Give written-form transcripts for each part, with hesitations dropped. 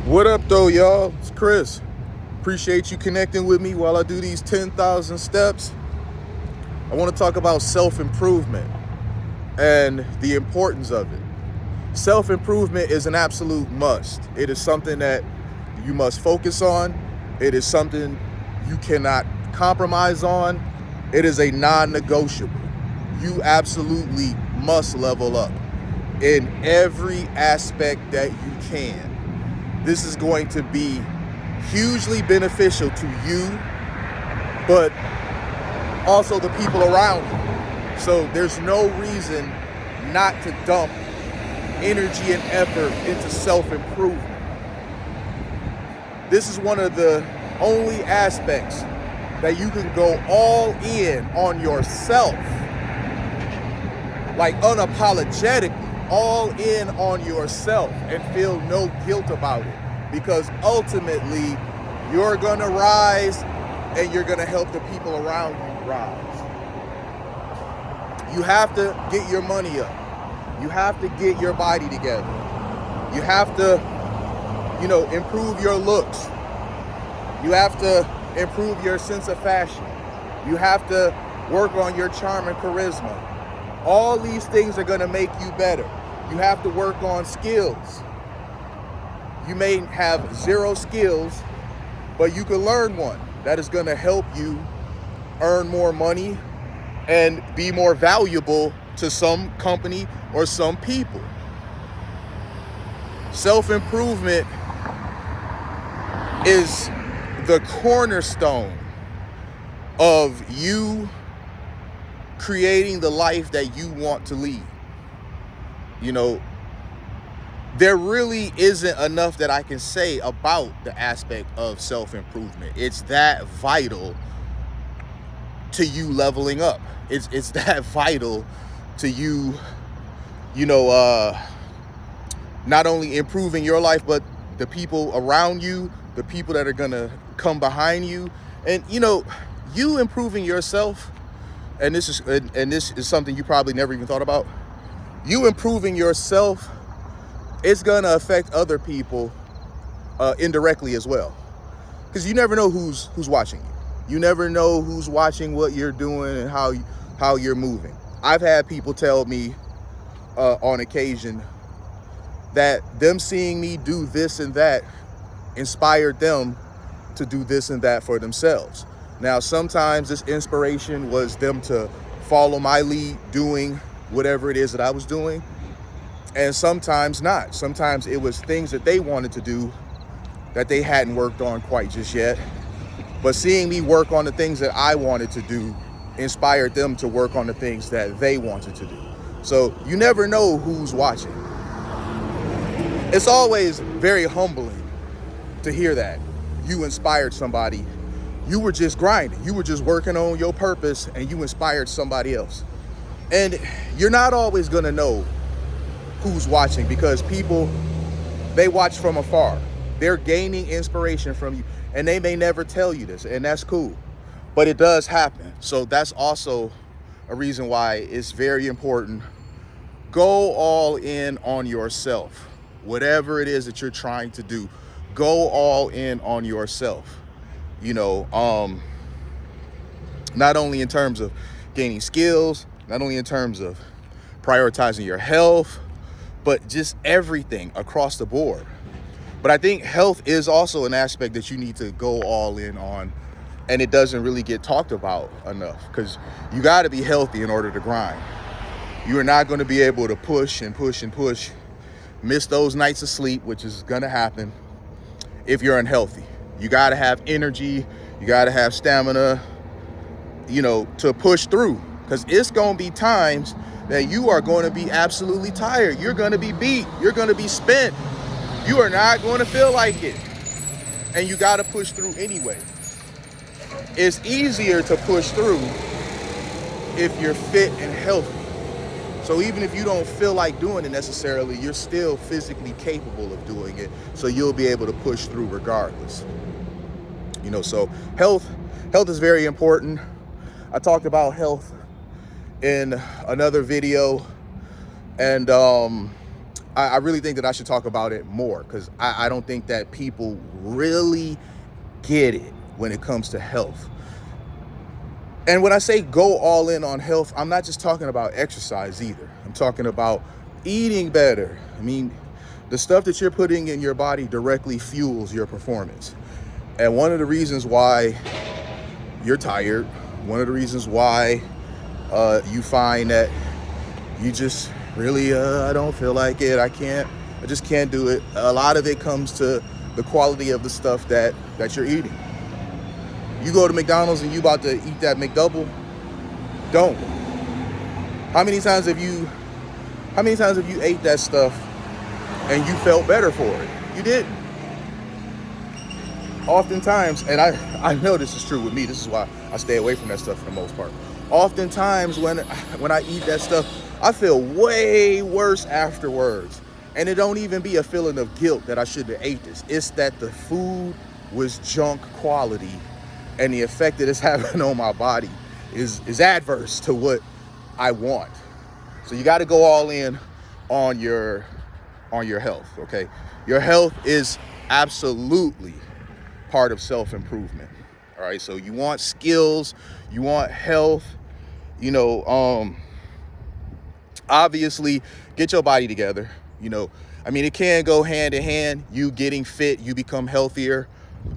What up, though, y'all? It's Chris. Appreciate you connecting with me while I do these 10,000 steps. I want to talk about self-improvement and the importance of it. Self-improvement is an absolute must. It is something that you must focus on. It is something you cannot compromise on. It is a non-negotiable. You absolutely must level up in every aspect that you can. This is going to be hugely beneficial to you, but also the people around you. So there's no reason not to dump energy and effort into self-improvement. This is one of the only aspects that you can go all in on yourself, like unapologetically, all in on yourself and feel no guilt about it, because ultimately you're gonna rise and you're gonna help the people around you rise. You have to get your money up. You have to get your body together. You have to, improve your looks. You have to improve your sense of fashion. You have to work on your charm and charisma. All these things are gonna make you better. You have to work on skills. You may have zero skills, but you can learn one that is gonna help you earn more money and be more valuable to some company or some people. Self-improvement is the cornerstone of you creating the life that you want to lead. There really isn't enough that I can say about the aspect of self-improvement. It's that vital to you leveling up. It's that vital to you, not only improving your life, but the people around you, the people that are gonna come behind you. And you improving yourself, and this is something you probably never even thought about. You improving yourself, it's gonna affect other people indirectly as well, because you never know who's watching you. You never know who's watching what you're doing and how you're moving. I've had people tell me on occasion that them seeing me do this and that inspired them to do this and that for themselves. Now, sometimes this inspiration was them to follow my lead doing whatever it is that I was doing, and sometimes not. Sometimes it was things that they wanted to do that they hadn't worked on quite just yet, but seeing me work on the things that I wanted to do inspired them to work on the things that they wanted to do. So you never know who's watching. It's always very humbling to hear that you inspired somebody. You were just grinding. You were just working on your purpose and you inspired somebody else. And you're not always gonna know who's watching, because people, they watch from afar. They're gaining inspiration from you, and they may never tell you this, and that's cool, but it does happen. So that's also a reason why it's very important. Go all in on yourself. Whatever it is that you're trying to do, go all in on yourself. Not only in terms of gaining skills, not only in terms of prioritizing your health, but just everything across the board. But I think health is also an aspect that you need to go all in on, and it doesn't really get talked about enough, because you got to be healthy in order to grind. You are not going to be able to push and push and push, miss those nights of sleep, which is going to happen if you're unhealthy. You got to have energy, you got to have stamina, to push through, because it's going to be times that you are going to be absolutely tired. You're going to be beat. You're going to be spent. You are not going to feel like it. And you got to push through anyway. It's easier to push through if you're fit and healthy. So even if you don't feel like doing it necessarily, you're still physically capable of doing it. So you'll be able to push through regardless. So health is very important. I talked about health in another video, and I really think that I should talk about it more, because I don't think that people really get it when it comes to health. And when I say go all in on health, I'm not just talking about exercise either. I'm talking about eating better. I mean, the stuff that you're putting in your body directly fuels your performance. And one of the reasons why you're tired, one of the reasons why you find that you just really, I don't feel like it, I just can't do it. A lot of it comes to the quality of the stuff that you're eating. You go to McDonald's and you about to eat that McDouble, don't. How many times have you ate that stuff and you felt better for it? You didn't. Oftentimes, and I know this is true with me, this is why I stay away from that stuff for the most part. Oftentimes when I eat that stuff, I feel way worse afterwards. And it don't even be a feeling of guilt that I shouldn't have ate this. It's that the food was junk quality, and the effect that it's having on my body is adverse to what I want. So you got to go all in on your health, okay? Your health is absolutely part of self-improvement. All right, so you want skills, you want health, obviously get your body together. I mean, it can go hand in hand. You getting fit, you become healthier.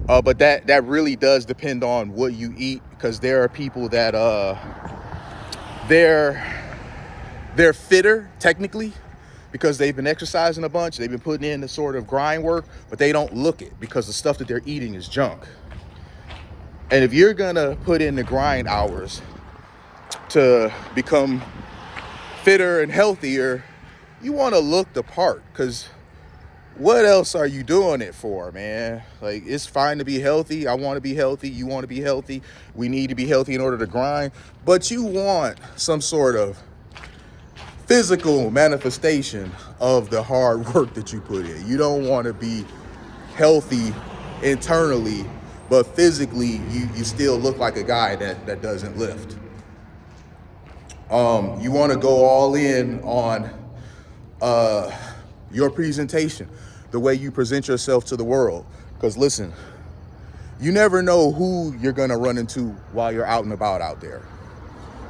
But that really does depend on what you eat, because there are people that they're fitter technically because they've been exercising a bunch, they've been putting in the sort of grind work, but they don't look it because the stuff that they're eating is junk. And if you're gonna put in the grind hours to become fitter and healthier, you want to look the part, because what else are you doing it for, man? Like, it's fine to be healthy. I want to be healthy. You want to be healthy. We need to be healthy in order to grind. But you want some sort of physical manifestation of the hard work that you put in. You don't want to be healthy internally, but physically you still look like a guy that doesn't lift. You want to go all in on your presentation, the way you present yourself to the world. Because listen, you never know who you're going to run into while you're out and about out there.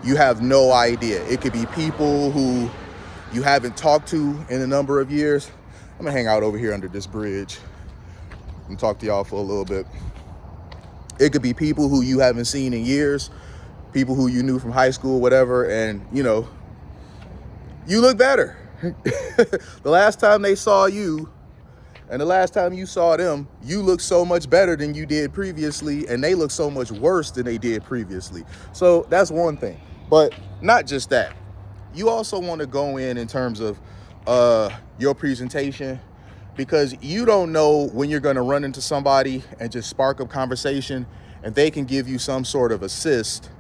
You have no idea. It could be people who you haven't talked to in a number of years. I'm going to hang out over here under this bridge and talk to y'all for a little bit. It could be people who you haven't seen in years, people who you knew from high school, whatever, and, you look better. The last time they saw you and the last time you saw them, you look so much better than you did previously, and they look so much worse than they did previously. So that's one thing. But not just that. You also want to go in terms of your presentation, because you don't know when you're going to run into somebody and just spark up conversation, and they can give you some sort of assist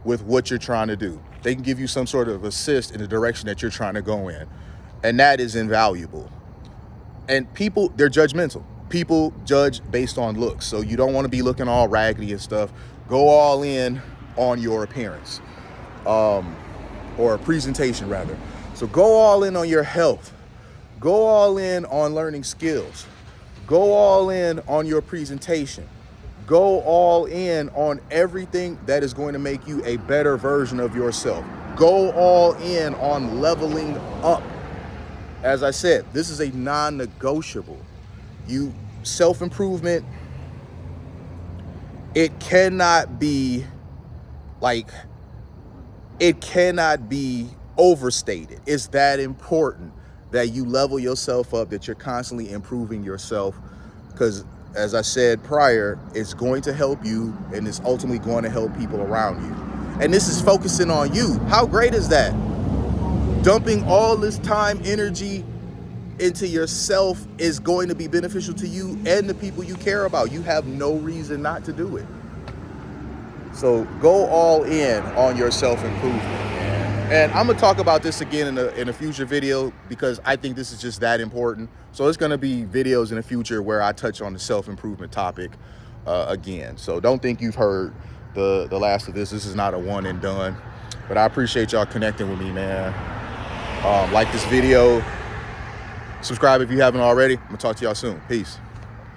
with what you're trying to do. They can give you some sort of assist in the direction that you're trying to go in. And that is invaluable. And people, they're judgmental. People judge based on looks. So you don't want to be looking all raggedy and stuff. Go all in on your appearance, or presentation rather. So go all in on your health. Go all in on learning skills. Go all in on your presentation. Go all in on everything that is going to make you a better version of yourself. Go all in on leveling up. As I said, this is a non-negotiable. Self-improvement, it cannot be overstated. It's that important that you level yourself up, that you're constantly improving yourself, because as I said prior, it's going to help you, and it's ultimately going to help people around you. And this is focusing on you. How great is that? Dumping all this time, energy into yourself is going to be beneficial to you and the people you care about. You have no reason not to do it. So go all in on your self-improvement. And I'm gonna talk about this again in a future video, because I think this is just that important. So it's gonna be videos in the future where I touch on the self-improvement topic again. So don't think you've heard the last of this. This is not a one and done. But I appreciate y'all connecting with me, man. Like this video, Subscribe if you haven't already. I'm gonna talk to y'all soon. Peace.